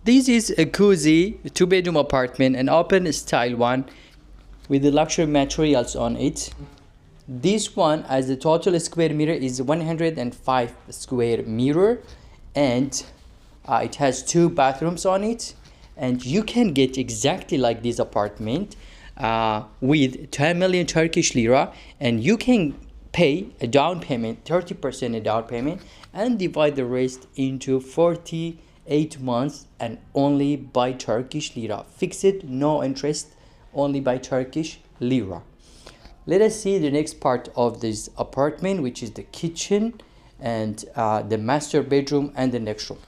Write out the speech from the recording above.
This is a cozy two-bedroom apartment, an open style one with the luxury materials on it. This one, as the total square meter is 105 square meter, and it has 2 bathrooms on it, and you can get exactly like this apartment with 10 million Turkish lira, and you can pay a down payment, 30% a down payment, and divide the rest into 48 months and only by Turkish lira. Fixed, no interest, only by Turkish lira. Let us see the next part of this apartment, which is the kitchen and the master bedroom and the next room.